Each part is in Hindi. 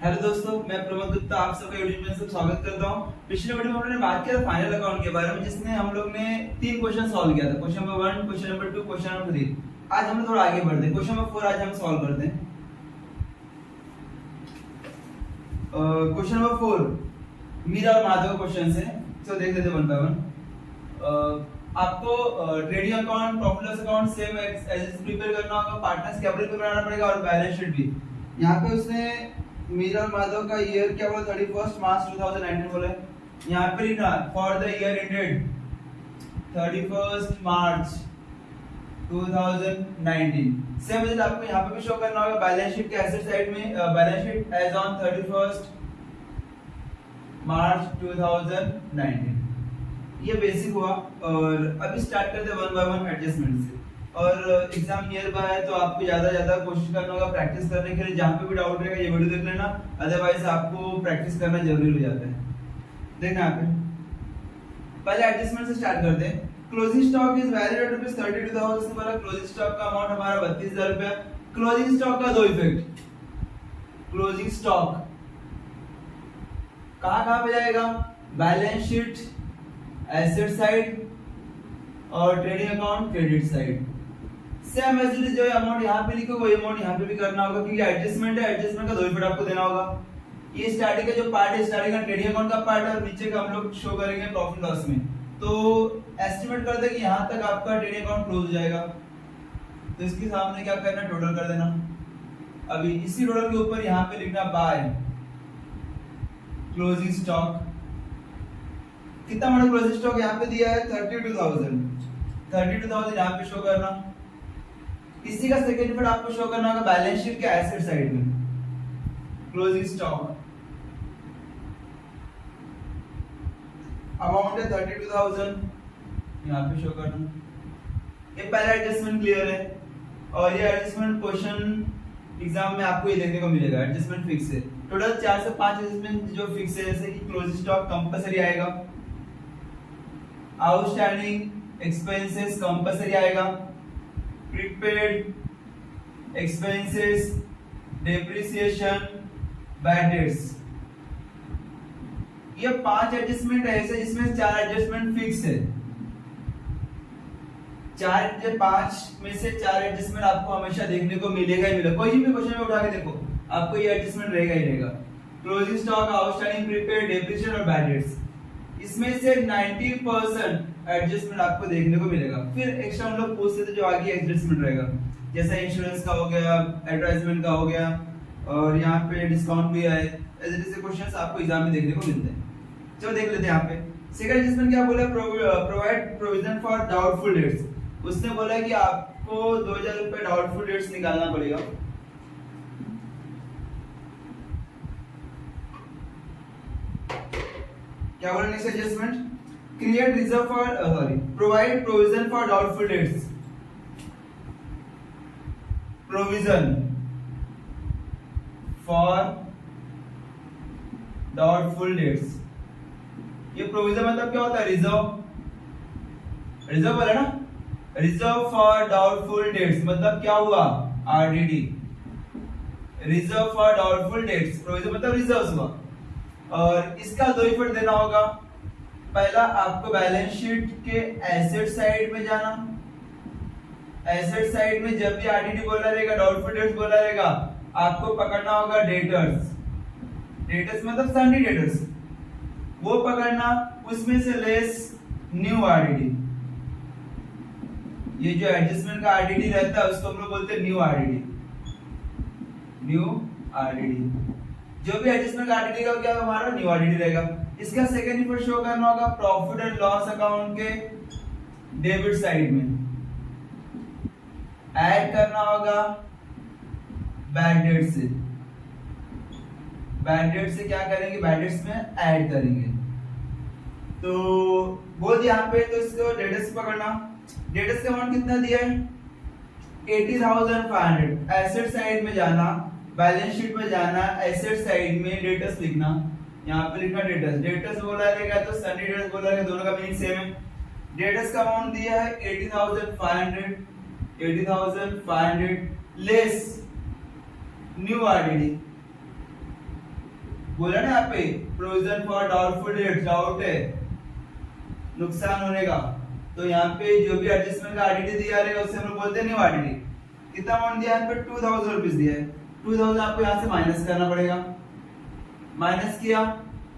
हेलो दोस्तों, मैं प्रमोद गुप्ता आप सबका यूट्यूब में सब स्वागत करता हूं। पिछले वीडियो में हमने बात किया था फाइनल अकाउंट के बारे में, जिसमें हम लोग ने 3 क्वेश्चन सॉल्व किया था। Question number 1, question number 2, question number 3। आज हम थोड़ा आगे बढ़ते हैं। क्वेश्चन नंबर 4 आज हम सॉल्व करते हैं। क्वेश्चन नंबर 4 मीरा और माधव का क्वेश्चन है, तो देख लेते हैं वन बाय वन। आपको trading account, profit loss account same as prepare करना होगा, पार्टनर्स कैपिटल भी बनाना पड़ेगा और बैलेंस शीट भी। यहाँ पे उसने मीरा और माधव का ईयर क्या बोला, 31 मार्च 2019 बोला है। यहाँ पे लिखना for the year ended 31 March 2019। Same चीज आपको यहाँ पे भी शो करना होगा बैलेंस शीट के एसेट साइड में, बैलेंस शीट एज ऑन 31 मार्च 2019। ये बेसिक हुआ और अभी स्टार्ट करते हैं वन बाय वन एडजस्टमेंट से। और एग्जाम नियर बाय है तो आपको ज्यादा कोशिश करना होगा प्रैक्टिस करने के लिए। जहां पे भी डाउट रहेगा ये वीडियो देख लेना, अदरवाइज आपको प्रैक्टिस करना जरूरी हो जाता है। देखना यहाँ पे पहले एडजस्टमेंट से स्टार्ट करते हैं। Closing stock is valued at rupees 32,000 से बोला। क्लोजिंग स्टॉक का अमाउंट हमारा 32,000 रुपया। क्लोजिंग स्टॉक का दो इफेक्ट, क्लोजिंग स्टॉक कहां पे जाएगा, बैलेंस शीट एसेट साइड और trading account credit side. Same as it is, जो अमाउंट यहाँ पे लिखो वही अमाउंट यहाँ पे भी करना होगा, क्योंकि एडजस्टमेंट है। एडजस्टमेंट का दो इफेक्ट आपको देना होगा। ये स्टार्टिंग का जो पार्ट है, स्टार्टिंग का ट्रेडिंग अकाउंट का पार्ट है और नीचे का हम लोग शो करेंगे प्रॉफिट लॉस में। तो एस्टिमेट कर दे कि यहाँ तक आपका ट्रेडिंग अकाउंट क्लोज हो जाएगा, तो इसके सामने क्या करना, टोटल कर देना। अभी इसी टोटल के ऊपर यहाँ पे लिखना बाय क्लोजिंग स्टॉक। कितना बड़ा क्लोजिंग स्टॉक यहाँ पे दिया है, 32,000 यहाँ पे शो करना। इसी का सेकंड इफेक्ट आपको शो करना होगा बैलेंस शीट के एसेट साइड में, क्लोजिंग स्टॉक अमाउंट है 32,000 यहाँ पे शो करना। ये पहला एडजस्टमेंट क्लियर है। और ये एडजस्टमेंट क्वेश्चन एग्जाम में आपको ये देखने को मिलेगा। एडजस्टमेंट फिक्स है, टोटल 4 से 5 एडजस्टमेंट जो फिक्स है, जैसे कि क्लोजिंग स्टॉक कंपलसरी आएगा, आउटस्टैंडिंग एक्सपेंसेस कंपलसरी आएगा, prepaid expenses, depreciation, bad debts. ये 5 एडजस्टमेंट ऐसे जिसमें 4 एडजस्टमेंट फिक्स है। 5 में से 4 एडजस्टमेंट आपको हमेशा देखने को मिलेगा ही मिलेगा। कोई भी क्वेश्चन में उठा के देखो आपको ये एडजस्टमेंट रहेगा ही रहेगा। Closing stock, outstanding, prepaid, depreciation और बैड डेट्स, इसमें से 90% एडजस्टमेंट आपको देखने को मिलेगा। फिर एक्स्ट्रा हम लोग पूछते थे जो आगे एडजस्टमेंट रहेगा, जैसे इंश्योरेंस का हो गया, एडवर्टाइजमेंट का हो गया, और यहाँ पे डिस्काउंट भी है। ऐसे क्वेश्चंस आपको एग्जाम में देखने को मिलते हैं। चलो देख लेते हैं यहाँ पे सेकंड एडजस्टमेंट क्या बोला, provide provision for doubtful debts. उसने बोला कि आपको 2,000 रुपए डाउटफुल डेट्स निकालना पड़ेगा। क्या बोला next adjustment, create reserve for provide provision for doubtful debts. Provision for doubtful debts. ये प्रोविजन मतलब क्या होता है, रिजर्व, रिजर्व बोला ना, रिजर्व फॉर डाउटफुल डेट्स मतलब क्या हुआ, RDD, reserve for doubtful debts. Provision मतलब रिजर्व हुआ। और इसका दो इफेक्ट देना होगा। पहला, आपको बैलेंस शीट के एसेट साइड में जाना। एसेट साइड में जब भी आरडीडी बोला रहेगा, डाउटफुल डेट्स बोला रहेगा, आपको पकड़ना होगा डेटर्स। डेटर्स मतलब सन्नी डेटर्स, वो पकड़ना, उसमें से लेस न्यू आरडीडी। ये जो एडजस्टमेंट का आरडीडी रहता है उसको हम लोग बोलते हैं न्यू आरडीडी। न्यू आरडीडी, जो भी एडजस्टमेंट का आरडीडी का क्या हमारा न्यू आरडीडी रहेगा। इसका सेकंड इफेक्ट शो करना होगा प्रॉफिट एंड लॉस अकाउंट के डेबिट साइड में, ऐड करना होगा बैड डेट से। बैड डेट से क्या करेंगे, बैड डेट्स में ऐड करेंगे। तो बोल यहाँ पे, तो इसको डेटर्स पकड़ना। डेटर्स का अमाउंट कितना दिया है, 80,500। एसेट साइड में जाना, बैलेंस शीट में जाना, एसेट साइड में डेटर्स लिखना। यहाँ पे लिखना डेटर्स। डेटर्स बोला रहेगा तो सनी डेटर्स बोला रहेगा, दोनों का मीनिंग सेम है। डेटर्स का अमाउंट दिया है 80,500, 80,500 लेस न्यू आरडीडी। बोला ना यहाँ पे provision for doubtful debts, doubt है नुकसान होने का, तो यहाँ पे जो भी एडजस्टमेंट का आरडीडी दिया रहेगा उससे हम लोग बोलते हैं न्यू आरडीडी। कितना अमाउंट दिया है यहाँ पे 2000 रुपीज दिया है, 2000 आपको यहाँ से माइनस करना पड़ेगा। माइनस किया,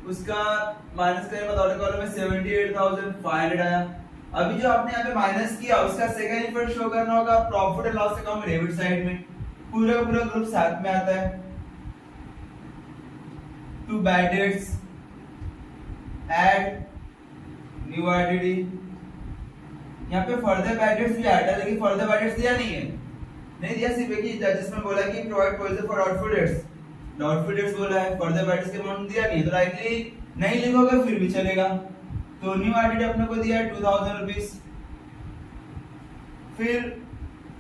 उसका माइनस करने के बाद ऑर्डर कॉलम में 78,500 आया। अभी जो आपने यहाँ पे माइनस किया उसका सेकंड इफेक्ट शो करना होगा प्रॉफिट एंड लॉस अकाउंट में डेबिट साइड में, पूरा पूरा ग्रुप साथ में आता है। To bad debts, add new RDD, यहाँ पे फर्दर बैड डेट्स भी ऐड है, लेकिन फर्दर बैड डेट्स दिया नहीं है, नहीं दिया, सिर्फ एक ही जिसमें बोला कि provide provision for doubtful debts, doubtful debts बोला है, फर्दर बैड डेट्स के अमाउंट दिया नहीं, तो डायरेक्टली नहीं लिखोगे फिर भी चलेगा। तो न्यू आरडीडी अपने को दिया है 2000 रुपीज, फिर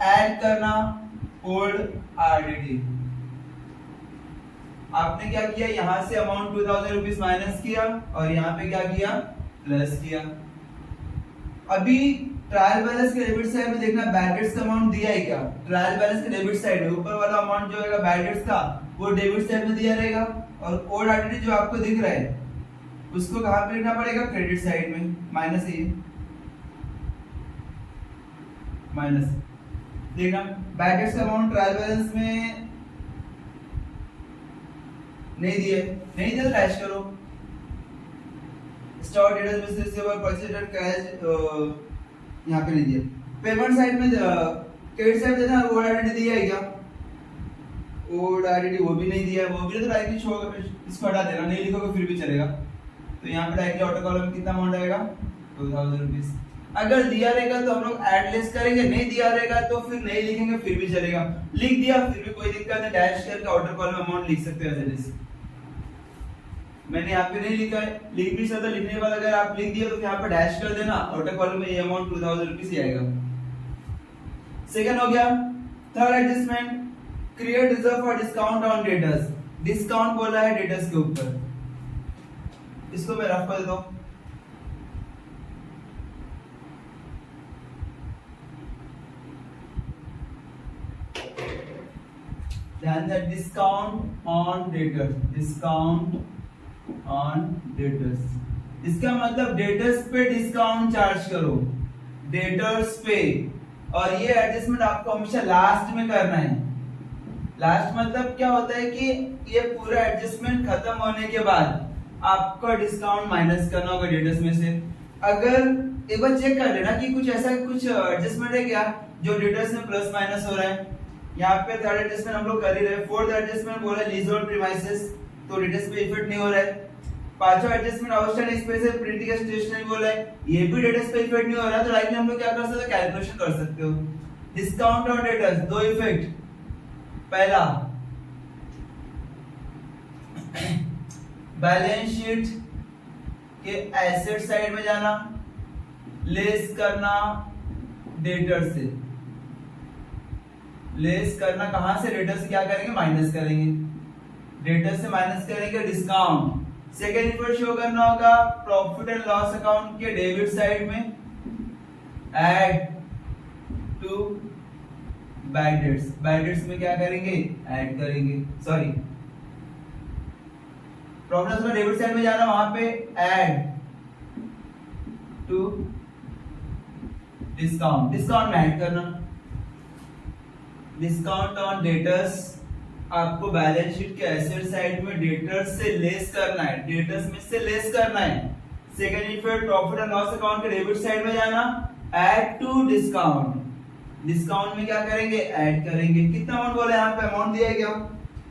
ऐड करना ओल्ड आरडीडी। आपने क्या किया, यहां से अमाउंट 2000 रुपीज माइनस किया और यहाँ पे क्या किया, प्लस किया। अभी ट्रायल बैलेंस के डेबिट साइड में देखना बैड डेट्स का अमाउंट दिया है क्या, ट्रायल बैलेंस के डेबिट साइड में ऊपर वाला अमाउंट जो है बैड डेट्स का वो डेबिट साइड में दिया रहेगा, और ओल्ड आरडीडी जो आपको दिख रहा है उसको कहां पे लिखना पड़ेगा, क्रेडिट साइड में, माइनस है माइनस। देखना बैड डेट्स का अमाउंट ट्रायल बैलेंस में नहीं दिए, नहीं दिया तो डैश करो। स्टॉक डेटर्स में से परचेज कैश यहाँ पे नहीं दिया। पेमेंट साइड में क्रेडिट साइड देना, ओल्ड आरडीडी दिया है क्या, ओल्ड आरडीडी वो भी नहीं दिया है, वो भी तो डायरेक्टली छोड़, इसको हटा देना, नहीं लिखोगे फिर भी चलेगा। तो यहाँ पे डायरेक्टली ऑटो कॉलम में कितना अमाउंट आएगा, 2000 रुपीज। अगर दिया रहेगा तो हम लोग ऐड लेस करेंगे, नहीं दिया रहेगा तो फिर नहीं लिखेंगे फिर भी चलेगा। लिख दिया फिर भी कोई दिक्कत नहीं, डैश करके ऑटो कॉलम में अमाउंट लिख सकते हो जैसे मैंने यहाँ पे नहीं लिखा है, लिख भी सकते, लिखने के बाद अगर आप लिख दिए तो यहाँ पे डैश कर देना, ऑटो कॉलम में ये अमाउंट 2000 रुपीज ही आएगा। सेकंड हो गया। Third adjustment, create reserve for discount on debtors. Discount बोला है डेटर्स के ऊपर, इसको मैं रफ कर देता हूं। ध्यान से, discount on debtors, discount on debtors, इसका मतलब डेटर्स पे डिस्काउंट चार्ज करो, डेटर्स पे। और ये एडजस्टमेंट आपको हमेशा लास्ट में करना है। लास्ट मतलब क्या होता है कि ये पूरा एडजस्टमेंट खत्म होने के बाद आपको डिस्काउंट माइनस करना होगा डेटर्स में से। अगर एक बार चेक कर लेना कि कुछ ऐसा कुछ एडजस्टमेंट है क्या जो डेटर्स में प्लस माइनस हो रहा है। यहाँ पे थर्ड एडजस्टमेंट हम लोग कर ही रहे। फोर्थ एडजस्टमेंट बोला लीजहोल्ड प्रीमाइसेस, तो डेटर्स पे इफेक्ट नहीं हो रहा है। पांचवा adjustment outstanding expenses printing stationery बोला है, ये भी डेटर्स पे इफेक्ट नहीं हो रहा है, तो डायरेक्टली हम लोग क्या कर सकते हो, कैलकुलेशन कर सकते हो। डिस्काउंट ऑन डेटर्स, दो इफेक्ट। पहला, बैलेंस शीट के एसेट साइड में जाना, लेस करना डेटर से, लेस करना कहां से, डेटर से क्या करेंगे, माइनस करेंगे, डेटर से माइनस करेंगे डिस्काउंट। सेकेंड इफेक्ट शो करना होगा प्रॉफिट एंड लॉस अकाउंट के डेबिट साइड में, add to bad debts. Bad debts में क्या करेंगे, ऐड करेंगे, सॉरी प्रॉफिट में डेबिट साइड में जाना, वहां पे ऐड टू डिस्काउंट, डिस्काउंट में ऐड करना। डिस्काउंट ऑन डेटर्स आपको बैलेंस शीट के एसेट साइड में डेटर्स से लेस करना है, डेटर्स में से लेस करना है। Second effect profit and loss account के डेबिट साइड में जाना, ऐड टू डिस्काउंट। डिस्काउंट में क्या करेंगे, ऐड करेंगे। कितना अमाउंट बोला है, यहाँ पे अमाउंट दिया है क्या,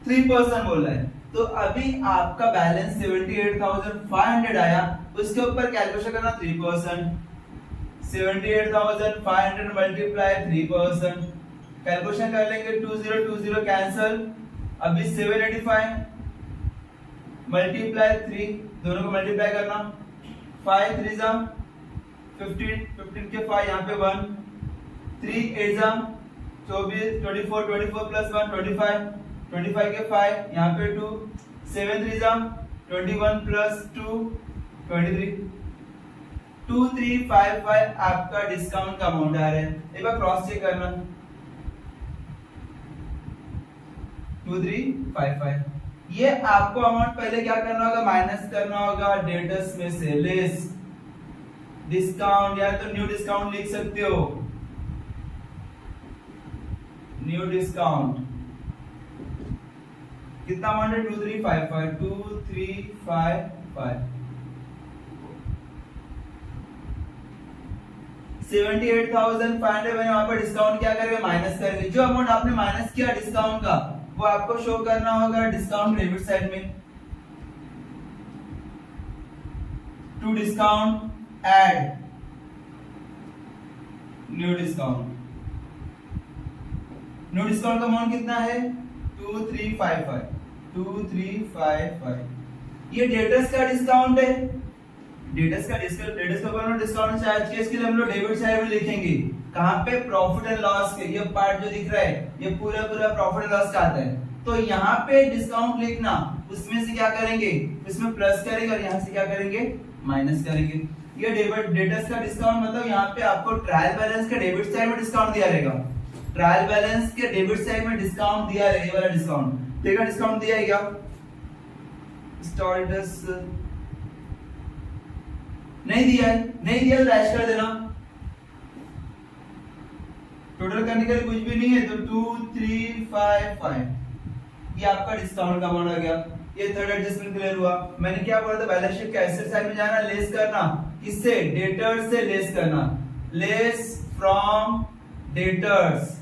3% बोला है। तो अभी आपका बैलेंस 78,500 आया, उसके ऊपर कैलकुलेशन करना 3%। 78,500 मल्टीप्लाई 3%, कैलकुलेशन कर लेंगे, 2020 कैंसल। अभी 785 मल्टीप्लाई 3, दोनों को मल्टीप्लाई करना, 5 3 जा 15, 15 के 5 यहाँ पे 1, 3 8 जा 24, 24 प्लस 1 25, 25 के 5 यहाँ पे 2, 7 3 जा 21 प्लस 2 23, 2355 आपका डिस्काउंट का अमाउंट आ रहा है। एक बार क्रॉस चेक करना, 2355 ये आपको अमाउंट पहले क्या करना होगा, माइनस करना होगा डेटर्स में से, लेस डिस्काउंट, या तो न्यू डिस्काउंट लिख सकते हो, न्यू डिस्काउंट। कितना अमाउंट है, 2355, 2355, 78,500 मैंने वहां पर डिस्काउंट क्या करेंगे, माइनस करेंगे। जो अमाउंट आपने माइनस किया डिस्काउंट का वो आपको शो करना होगा डिस्काउंट डेबिट साइड में। To discount add new discount, new discount का अमाउंट कितना है, 2355, 2355। ये डेटर्स का डिस्काउंट है, डेटर्स का डिस्काउंट चार्ज के, इसके लिए हम लोग डेबिट साइड में लिखेंगे। कहां पे, प्रॉफिट एंड लॉस के, ये पार्ट जो दिख रहा है ये पूरा प्रॉफिट एंड लॉस का आता है। तो यहाँ पे डिस्काउंट लिखना, उसमें से क्या करेंगे, इसमें प्लस करेंगे और यहाँ से क्या करेंगे, माइनस करेंगे। ये डेटर्स का डिस्काउंट मतलब यहाँ पे आपको ट्रायल बैलेंस के डेबिट साइड में डिस्काउंट दिया रहेगा, ट्रायल बैलेंस के डेबिट साइड में डिस्काउंट दिया रहेगा, ये वाला डिस्काउंट, ठीक है, डिस्काउंट दिया है क्या, स्टार्टस नहीं दिया है, नहीं दिया तो डैश कर देना। टोटल करने के लिए कुछ भी नहीं है तो 2355 ये आपका डिस्काउंट का अमाउंट आ गया। ये थर्ड एडजस्टमेंट क्लियर हुआ। मैंने क्या बोला था, बैलेंस शीट के एसेट साइड में जाना, लेस करना, किससे, डेटर्स से लेस करना, लेस फ्रॉम डेटर्स।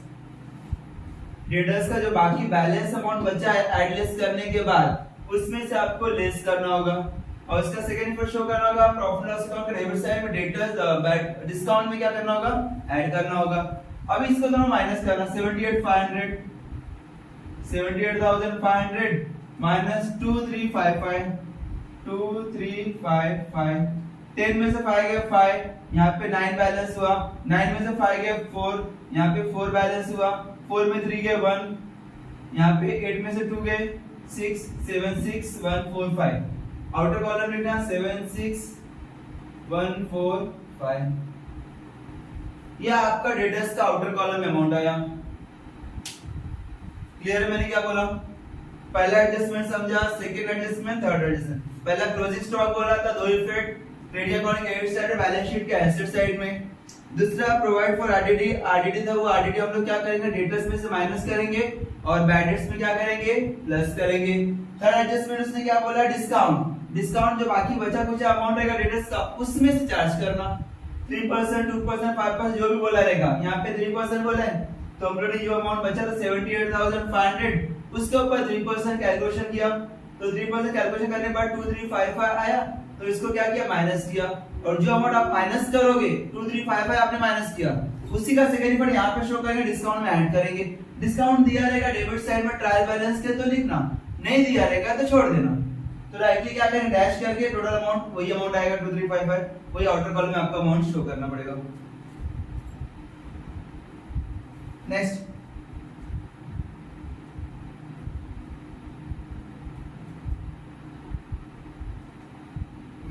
डेटर्स का जो बाकी बैलेंस अमाउंट बचा है एडलेस करने के बाद उसमें से आपको लेस करना होगा। और इसका सेकंड पर शो करना होगा प्रॉफिट लॉस अकाउंट के डेबिट साइड में डेटर्स डिस्काउंट में क्या करना होगा, ऐड करना होगा। अब इसको दोनों माइनस करना, 78,500 माइनस 2355, 2355, 10 में से 5 गए 5, यहाँ पे 9 बैलेंस हुआ, 9 में से 5 गए 4, यहाँ पे 4 बैलेंस हुआ, 4 में 3 गए 1, यहाँ पे 8 में से 2 गए 6, 7 6 1 4 5, आउटर कॉलम लिखना 7 6 1 4 5। यह आपका डेटर्स का आउटर कॉलम में अमाउंट आया। क्लियर है, मैंने क्या बोला, पहला एडजस्टमेंट समझा, सेकंड एडजस्टमेंट, थर्ड एडजस्टमेंट। पहला क्लोजिंग स्टॉक बोला था, दो इफेक्ट, ट्रेडिंग अकाउंट के एसेट साइड, बैलेंस शीट के एसेट साइड में। दूसरा प्रोवाइड फॉर आरडीडी, आरडीडी था वो आरडीडी हम लोग क्या करेंगे, डेटर्स में से माइनस करेंगे और बैड डेट्स में क्या करेंगे, प्लस करेंगे। थर्ड एडजस्टमेंट उसने क्या बोला, डिस्काउंट, डिस्काउंट जो बाकी बचा कुछ अमाउंट रहेगा डेटर्स का उसमें से चार्ज करना, 3%, 2%, 5% जो भी बोला रहेगा। यहाँ पे 3% बोला है तो हम लोग ने जो अमाउंट बचा था 78,500 उसके ऊपर 3% कैलकुलेशन किया, तो 3% कैलकुलेशन करने के बाद 2355 आया, तो इसको क्या किया, माइनस किया। और जो अमाउंट आप माइनस करोगे 2355 आपने माइनस किया, उसी का सेकंड इफेक्ट यहाँ पे शो करेंगे, डिस्काउंट में ऐड करेंगे। डिस्काउंट दिया रहेगा डेबिट साइड में ट्रायल बैलेंस के तो लिखना, नहीं दिया रहेगा तो छोड़ देना। तो डायरेक्टली क्या करेंगे, डैश करके टोटल अमाउंट वही अमाउंट आएगा 2355, वही आउटर कॉलम में आपका अमाउंट शो करना पड़ेगा। Next,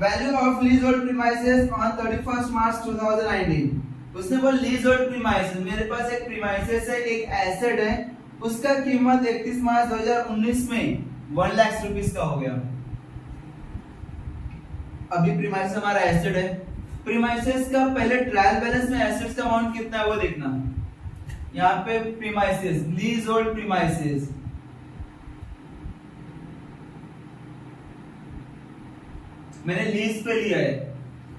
value of lease hold premises on 31 मार्च 2019। उसने बोला लीज होल्ड प्रीमाइसेस, मेरे पास एक प्रीमाइसेस है, एक एसेट है, उसका कीमत 31 मार्च 2019 में 1 लाख रुपीस का हो गया। अभी प्रीमाइसेस हमारा एसेट है, प्रीमाइसेस का पहले ट्रायल बैलेंस में एसेट्स का अमाउंट कितना है वो देखना। यहाँ पे प्रीमाइसेस, लीज होल्ड प्रीमाइसेस, मैंने लीज पे लिया है,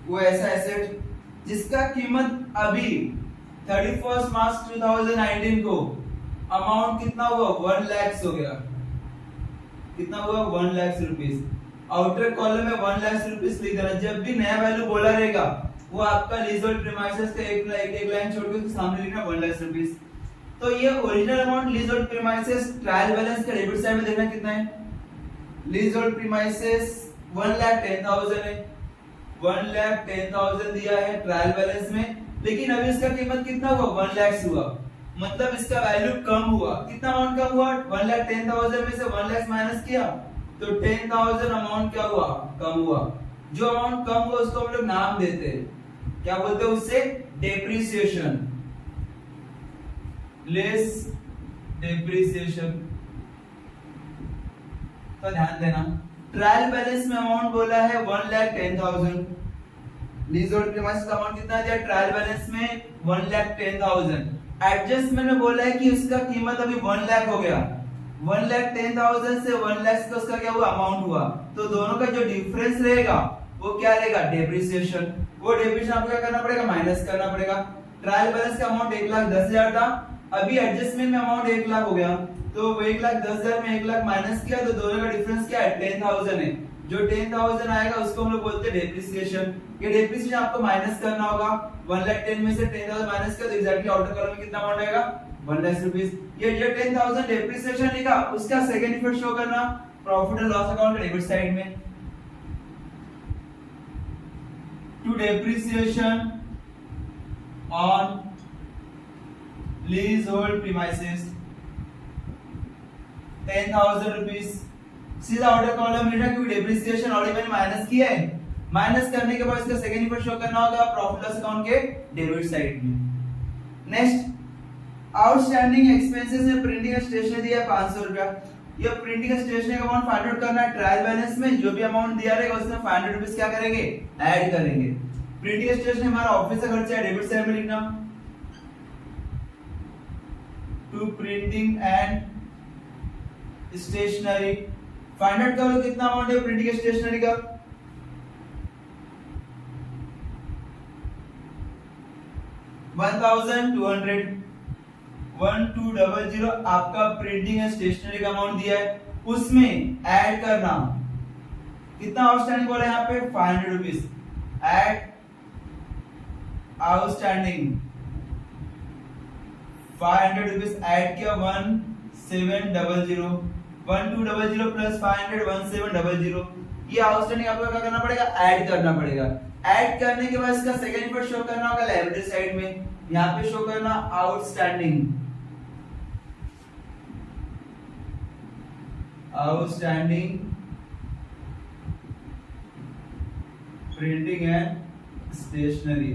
वो ऐसा एसेट जिसका कीमत अभी 31 मार्च 2019 को अमाउंट कितना हुआ, 1 लाख हो गया। कितना हुआ, 1 लाख रुपीस। आउटर कॉलम में 1 लाख रुपीस लिख देना, जब भी नया वैल्यू बोला रहेगा वो आपका लीज होल्ड प्रीमाइसेस का एक लाइन छोड़ के सामने लिखना 1 लाख रुपीस। तो ये original amount lease hold premises trial balance का डेबिट साइड में देखना कितना है, लीज होल्ड प्रीमाइसेस 1,10,000 है, 1,10,000 दिया है ट्रायल बैलेंस में, लेकिन अभी इसका कीमत कितना हुआ, 1 लाख हुआ, मतलब इसका वैल्यू कम हुआ। कितना अमाउंट कम हुआ, 1,10,000 में से 1 लाख माइनस किया तो 10,000 अमाउंट क्या हुआ, कम हुआ। जो अमाउंट कम हुआ उसको हम लोग नाम देते हैं, क्या बोलते हैं उससे, डेप्रिसिएशन, लेस डेप्रिसिएशन। तो ध्यान देना, ट्रायल बैलेंस में अमाउंट बोला है 1,10,000। लीज होल्ड प्रीमाइसेस का अमाउंट कितना दिया ट्रायल बैलेंस में 1,10,000। एडजस्टमेंट में बोला है कि उसका कीमत अभी 1 लाख हो गया, 1,10,000 से 1 लाख का उसका क्या हुआ अमाउंट हुआ, तो दोनों का जो डिफरेंस रहेगा वो क्या रहेगा डेप्रिसिएशन। वो डेप्रिसिएशन आपको क्या करना पड़ेगा माइनस करना पड़ेगा। ट्रायल बैलेंस का अमाउंट 1,10,000 था, अभी एडजस्टमेंट में अमाउंट 1 लाख हो गया, तो वो 1,10,000 में 1 लाख माइनस किया तो दोनों का डिफरेंस क्या है 10,000 है। जो 10,000 आएगा उसको हम लोग बोलते हैं डेप्रिसिएशन। ये डेप्रिसिएशन आपको माइनस करना होगा, 1,10,000 में से 10,000 माइनस किया तो एग्जैक्टली आउटर कॉलम में कितना अमाउंट आएगा 1 लाख रुपीस। ये जो 10,000 डेप्रिसिएशन लिखा उसका सेकंड इफेक्ट शो करना प्रॉफिट एंड लॉस अकाउंट के डेबिट साइड में। To depreciation on lease hold premises 10,000 rupees, सीधा आउटर कॉलम लिखा क्योंकि डेप्रिसिएशन ऑलरेडी मैंने माइनस किया है। माइनस करने के बाद इसका सेकंड इफेक्ट शो करना होगा प्रॉफिट लॉस अकाउंट के डेबिट साइड में। नेक्स्ट, आउटस्टैंडिंग एक्सपेंसेस में प्रिंटिंग एंड स्टेशनरी दिया 500 रुपया। ये प्रिंटिंग एंड स्टेशनरी का अमाउंट फाइंड आउट करना है ट्रायल बैलेंस में, जो भी अमाउंट दिया रहेगा उसमें 500 रुपीस क्या करेंगे ऐड करेंगे। प्रिंटिंग एंड स्टेशनरी हमारा ऑफिस का खर्चा है, डेबिट साइड में लिखना to printing and stationery. Find out करो कितना अमाउंट है प्रिंटिंग एंड स्टेशनरी का, 1,200 1200 आपका प्रिंटिंग एंड स्टेशनरी का अमाउंट दिया है, उसमें ऐड करना कितना आउटस्टैंडिंग बोला है यहाँ पे 500 rupees. Add outstanding 500 rupees add किया 1700, 1200 प्लस 500 1700। ये आउटस्टैंडिंग आपको क्या करना पड़ेगा ऐड करना पड़ेगा। ऐड करने के बाद इसका सेकंड इफेक्ट शो करना होगा लायबिलिटी साइड में, यहाँ पे शो करना outstanding printing and stationery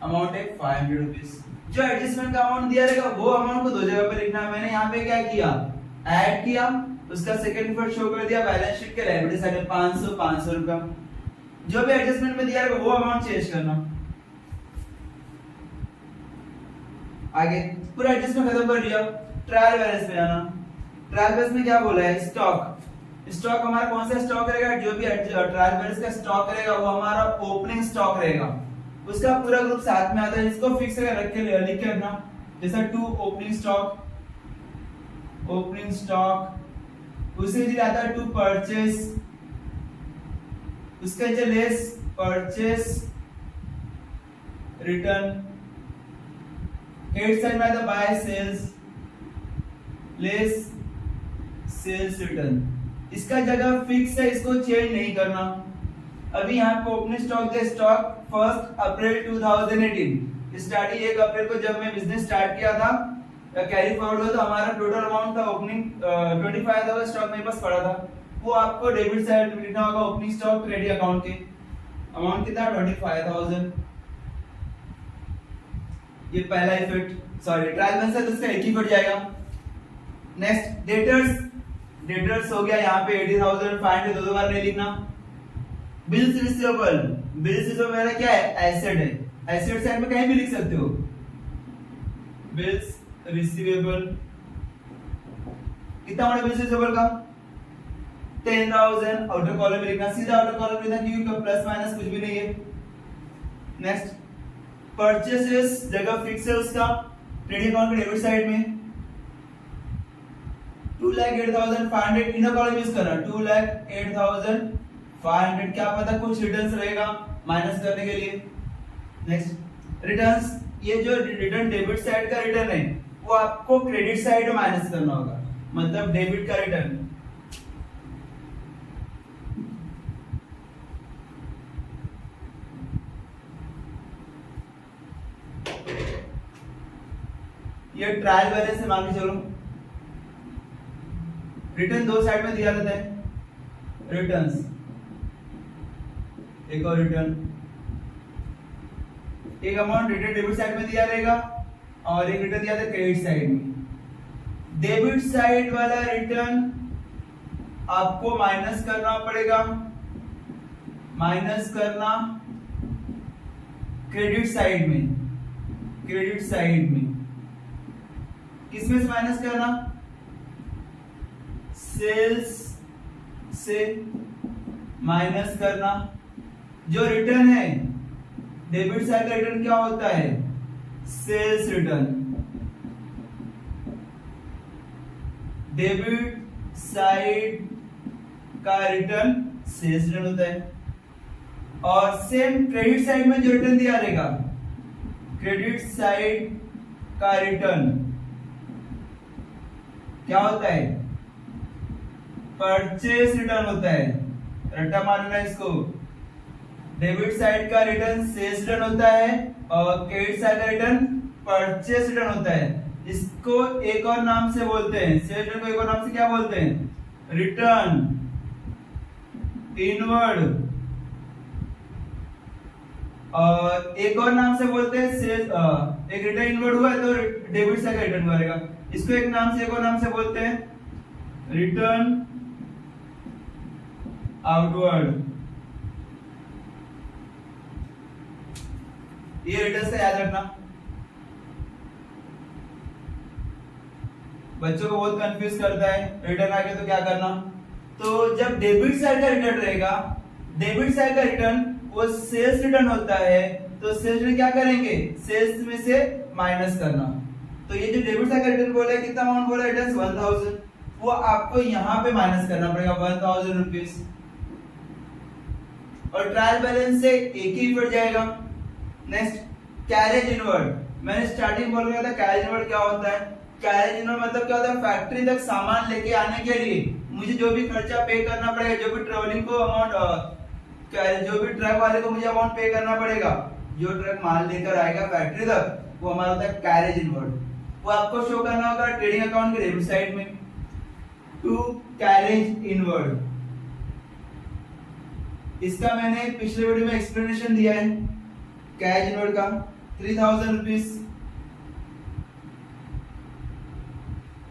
amount है 500 रुपीस। जो एडजस्टमेंट का अमाउंट दिया रहेगा वो अमाउंट को दो जगह पे लिखना है। मैंने यहाँ पे क्या किया ऐड किया, उसका सेकंड इफेक्ट शो कर दिया बैलेंस शीट के लायबिलिटी साइड में 500 रुपया। जो भी एडजस्टमेंट में दिया रहेगा वो अमाउंट चेंज करना। आगे पूरा एडजस्टमेंट खत्म कर दिया, ट्रायल बैलेंस में जाना। ट्रायल बैलेंस में क्या बोला है स्टॉक। स्टॉक हमारा कौन सा स्टॉक रहेगा, जो भी ट्रायल बैलेंस का स्टॉक रहेगा वो हमारा ओपनिंग स्टॉक रहेगा, उसका पूरा ग्रुप साथ में आता है, इसको फिक्स रख के लिख के रखना। जैसा टू ओपनिंग स्टॉक उसे जो आता है टू परचेस, उसका जो less purchase return, head side में आता है by sales less sales return. इसका जगह फिक्स है, इसको चेंज नहीं करना। अभी यहाँ पे ओपनिंग स्टॉक है, स्टॉक 1 अप्रैल 2018 स्टार्टिंग 1 अप्रैल को जब मैं बिजनेस स्टार्ट किया था कैरी फॉरवर्ड हुआ तो हमारा टोटल अमाउंट था ओपनिंग 25,000 स्टॉक मेरे पास पड़ा था, वो आपको डेबिट साइड में लिखना होगा ओपनिंग स्टॉक क्रेडिट अकाउंट के अमाउंट कितना 25,000। ये पहला इफेक्ट सॉरी ट्रायल बैलेंस है तो इसका एक ही इफेक्ट जाएगा। नेक्स्ट डेटर्स हो गया, यहाँ पे 80,500 दो बार नहीं लिखना। बिल्स रिसीवेबल मेरा क्या है एसेट है, एसेट साइड में कहीं भी लिख सकते हो। बिल्स रिसीवेबल कितना बड़ा बिल्स रिसीवेबल का 10,000 आउटर कॉलम में लिखना, सीधा आउटर कॉलम में लिखना क्योंकि प्लस माइनस कुछ भी नहीं है। नेक्स्ट परचेसेस जगह फिक्स है उसका क्रेडिट अकाउंट के डेबिट साइड में 2,08,500 इनर कॉलम यूज करना 2,08,500, क्या पता कुछ रिटर्न्स रहेगा माइनस करने के लिए। नेक्स्ट रिटर्न्स, ये जो रिटर्न डेबिट साइड का रिटर्न है वो आपको क्रेडिट साइड में माइनस करना होगा, मतलब डेबिट का रिटर्न। ये ट्रायल बैलेंस से मान के चलो, रिटर्न दो साइड में दिया रहता है, रिटर्न्स एक और रिटर्न, एक अमाउंट रिटर्न डेबिट साइड में दिया रहेगा और एक रिटर्न दिया था क्रेडिट साइड में। डेबिट साइड वाला रिटर्न आपको माइनस करना पड़ेगा, माइनस करना क्रेडिट साइड में, क्रेडिट साइड में किसमें से माइनस करना, सेल्स से माइनस करना। जो रिटर्न है डेबिट साइड का रिटर्न क्या होता है, सेल्स रिटर्न। डेबिट साइड का रिटर्न सेल्स रिटर्न होता है। और सेम क्रेडिट साइड में जो रिटर्न दिया रहेगा, क्रेडिट साइड का रिटर्न क्या होता है, परचेस रिटर्न होता है। रट्टा मारना इसको, डेबिट साइड का रिटर्न सेल्स रिटर्न होता है और क्रेडिट साइड का रिटर्न परचेस रिटर्न होता है। इसको एक और नाम से बोलते हैं, सेल्स रिटर्न को एक और नाम से क्या बोलते हैं, रिटर्न इनवर्ड। और एक और नाम से बोलते हैं सेल्स, एक रिटर्न इनवर्ड हुआ है तो डेबिट साइड का रिटर्न करेगा। इसको एक नाम से एक और नाम से बोलते हैं रिटर्न आउटवर्ड। ये रिटर्न से याद रखना, बच्चों को बहुत कंफ्यूज करता है रिटर्न आ गया तो क्या करना। तो जब डेबिट साइड का रिटर्न रहेगा, डेबिट साइड का रिटर्न वो सेल्स रिटर्न होता है, तो सेल्स रिटर्न क्या करेंगे, सेल्स में से माइनस करना। तो ये जो डेबिट साइड का रिटर्न बोला है, कितना अमाउंट बोला है, रिटर्न 1000, वो आपको यहाँ पे माइनस करना पड़ेगा 1000 रुपीज। और ट्रायल बैलेंस से एक ही बढ़ जाएगा। नेक्स्ट कैरेज इनवर्ड, मैंने स्टार्टिंग बोल रहा था कैरेज इनवर्ड क्या होता है। कैरेज इनवर्ड मतलब क्या होता है, फैक्ट्री तक सामान लेके आने के लिए मुझे जो भी खर्चा पे करना पड़ेगा, जो भी ट्रेवलिंग को अमाउंट, जो भी ट्रक वाले को मुझे अमाउंट पे करना पड़ेगा, जो ट्रक माल लेकर आएगा फैक्ट्री तक, वो हमारा होता है कैरेज इनवर्ड। वो आपको शो करना होगा ट्रेडिंग अकाउंट के डेबिट साइड में, टू कैरेज इनवर्ड। इसका मैंने पिछले वीडियो में एक्सप्लेनेशन दिया है कैरेज इनवर्ड का, 3000 रुपीज।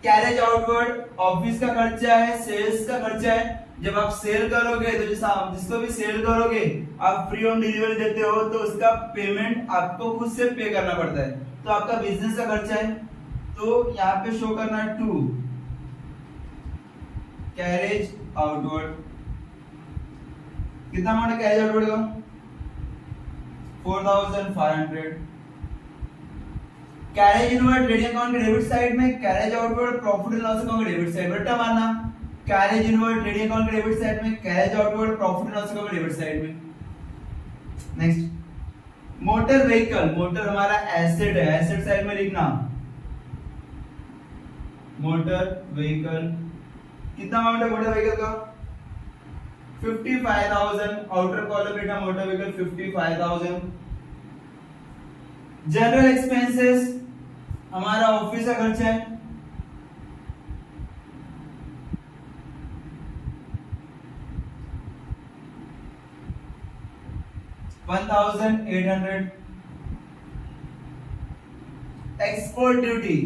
कैरेज आउटवर्ड ऑफिस का खर्चा है, सेल्स का खर्चा है। जब आप सेल करोगे तो जिसको भी सेल करोगे आप फ्री होम डिलीवरी देते हो, तो उसका पेमेंट आपको खुद से पे करना पड़ता है, तो आपका बिजनेस का खर्चा है। तो यहाँ पे शो करना है टू कैरेज आउटवर्ड। कितना अमाउंट है कैरेज आउटवर्ड का, 4500। कैरेज इनवर्ड ट्रेडिंग अकाउंट के डेबिट साइड में, carriage outward profit and loss account के डेबिट साइड में। रट्टा मारना, कैरेज इनवर्ड ट्रेडिंग अकाउंट के डेबिट साइड में, carriage outward profit and loss account के डेबिट साइड में। नेक्स्ट मोटर व्हीकल, मोटर हमारा एसेट है, एसेट साइड में लिखना मोटर व्हीकल। कितना अमाउंट है मोटर व्हीकल का, 55,000। आउटर कॉलम लिखना मोटर व्हीकल 55,000। जनरल एक्सपेंसेस हमारा ऑफिस का खर्चा है, 1800। एक्सपोर्ट ड्यूटी,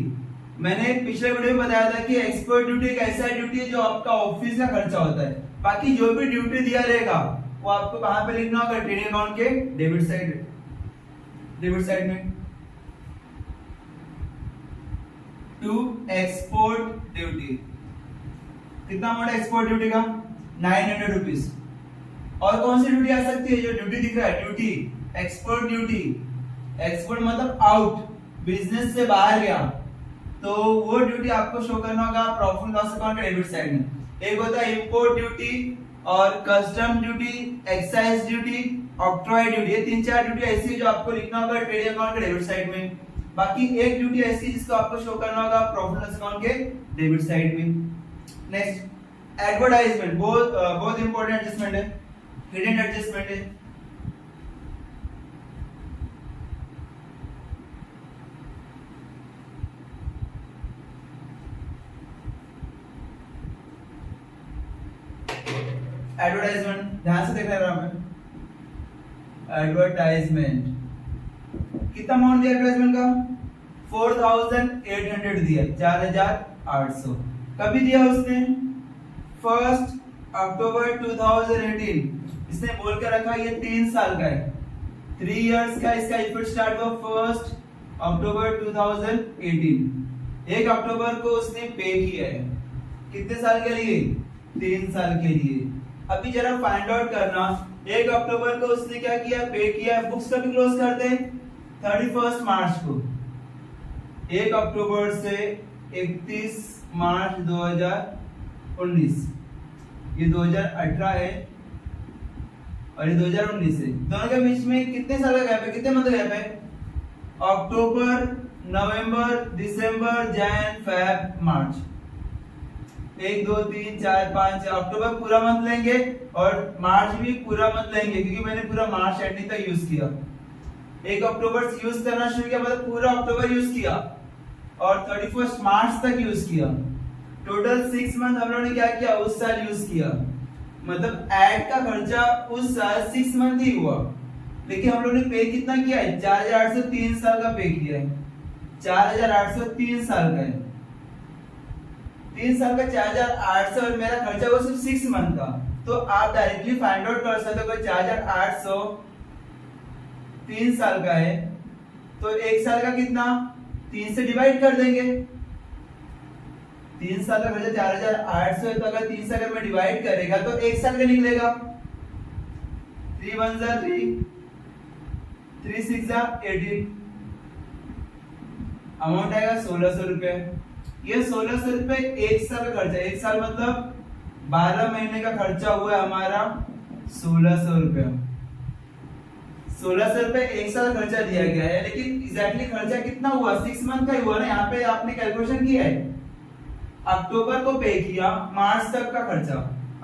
मैंने पिछले वीडियो में बताया था कि एक्सपोर्ट ड्यूटी एक ऐसा ड्यूटी है जो आपका ऑफिस का खर्चा होता है। बाकी जो भी ड्यूटी दिया रहेगा वो आपको कहां पे लिखना होगा, ट्रेडिंग अकाउंट के डेबिट साइड, डेबिट साइड में। टू एक्सपोर्ट ड्यूटी, कितना अमाउंट है एक्सपोर्ट ड्यूटी का, 900 रुपीज। और कौन सी ड्यूटी आ सकती है, जो ड्यूटी दिख रहा है ड्यूटी, एक्सपोर्ट ड्यूटी। एक्सपोर्ट मतलब आउट, बिजनेस से बाहर गया, तो वो ड्यूटी आपको शो करना होगा प्रॉफिट लॉस अकाउंट के डेबिट साइड में। एक होता है इंपोर्ट ड्यूटी और custom duty, excise duty, octroi duty. ये 3-4 ड्यूटी ऐसी है जो आपको लिखना होगा ट्रेडिंग अकाउंट के डेबिट साइड में। बाकी एक ड्यूटी ऐसी है जिसको आपको शो करना होगा प्रॉफिट लॉस अकाउंट के डेबिट साइड में। नेक्स्ट एडवर्टाइजमेंट, बहुत इंपॉर्टेंट एडजस्टमेंट है, हिडन एडजस्टमेंट है। एडवर्टाइजमेंट ध्यान से देखना है। एडवर्टाइजमेंट कितना अमाउंट दिया एडवर्टाइजमेंट का, 4800 दिया, 4800। कभी दिया उसने, 1 अक्टूबर 2018, इसने बोल के रखा ये 3 साल का है, 3 इयर्स का इसका इफेक्ट स्टार्ट हुआ 1 अक्टूबर 2018। 1 अक्टूबर को उसने पे किया है, कितने साल के लिए? 3 साल के लिए। अभी जरा फाइंड आउट करना, 1 अक्टूबर को उसने क्या किया? पे किया। बुक्स कभी क्लोज करते हैं? 31 मार्च को। 1 अक्टूबर से 31 मार्च 2019, ये 2018 है और ये 2019 है। दोनों के बीच में कितने साल का गैप है? कितने मंथ का गैप है? अक्टूबर, नवंबर, दिसंबर, जैन, फेब, मार्च। 1 2 3 4 5 अक्टूबर पूरा मंथ लेंगे और मार्च भी पूरा मंथ लेंगे, क्योंकि मैंने पूरा मार्च एंडिंग तक यूज किया। 1 अक्टूबर से यूज करना शुरू किया, मतलब पूरा अक्टूबर यूज किया और 31 मार्च तक यूज किया। टोटल 6 मंथ हम लोगों ने क्या किया? उस साल यूज किया। मतलब ऐड का खर्चा उस साल 6 मंथ ही हुआ, लेकिन हम लोगों ने पे कितना किया है? 4803 साल का पे किया है। 4803 साल का है, 3 साल का 4800 और मेरा खर्चा हुआ सिर्फ 6 मंथ का। तो आप डायरेक्टली फाइंड आउट कर सकते हो कि 4800 3 साल का है, तो 1 साल का कितना? 3 से डिवाइड कर देंगे। 3 साल का खर्चा 4800 है, तो अगर 3 से अगर मैं डिवाइड करेगा तो 1 साल का निकलेगा। 3 1 जा 3, 3 6 जा 18, अमाउंट आएगा 1600 रुपए। ये 1600 रुपए 1 साल का खर्चा, 1 साल मतलब 12 महीने का खर्चा हुआ है हमारा 1600 रुपए। 1600 रुपए 1 साल खर्चा दिया गया है, लेकिन एग्जैक्टली खर्चा कितना हुआ? 6 मंथ का ही हुआ ना। यहाँ पे आपने कैलकुलेशन किया है, अक्टूबर को पे किया, मार्च तक का खर्चा,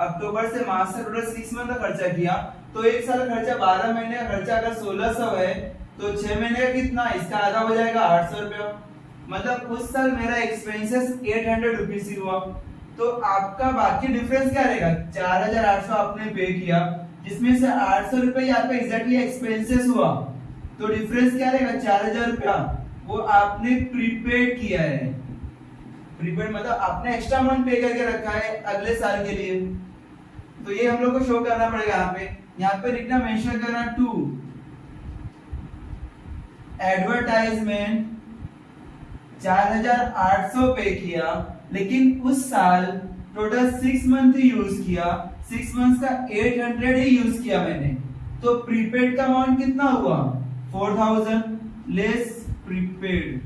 अक्टूबर से मार्च तक टोटल 6 मंथ का खर्चा किया, तो 1 साल का खर्चा 12 महीने का खर्चा अगर 1600 है तो 6 महीने का कितना? इसका आधा हो जाएगा 800 रुपया। मतलब उस साल मेरा एक्सपेंसेस 800 रुपीज ही हुआ। तो आपका बाकी डिफरेंस क्या रहेगा? 4800 आपने पे किया, जिसमें से 800 रुपए आपका एग्जैक्टली एक्सपेंसेस हुआ, तो डिफरेंस क्या रहेगा? 4000 रुपया वो आपने प्रीपेड किया है। प्रीपेड मतलब आपने एक्स्ट्रा अमाउंट पे करके रखा है अगले साल के लिए, तो ये हम लोग को शो करना पड़ेगा। यहाँ पे लिखना, मेंशन करना 2 एडवर्टाइजमेंट 4800 पे किया, लेकिन उस साल टोटल 6 मंथ ही यूज किया, 6 मंथ का 800 ही यूज किया मैंने, तो प्रीपेड का अमाउंट कितना हुआ? 4000 लेस प्रीपेड।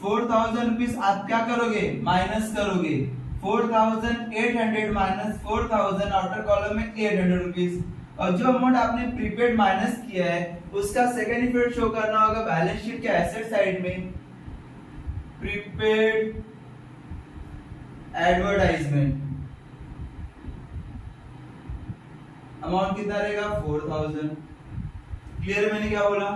4000 रुपीज आप क्या करोगे? माइनस करोगे। 4800 माइनस 4000, आउटर कॉलम में 800 रुपीज। और जो अमाउंट आपने प्रीपेड माइनस किया है उसका सेकंड इफेक्ट शो करना होगा बैलेंस शीट के एसेट साइड में, प्रीपेड एडवर्टाइजमेंट। अमाउंट कितना रहेगा? 4000। क्लियर? मैंने क्या बोला?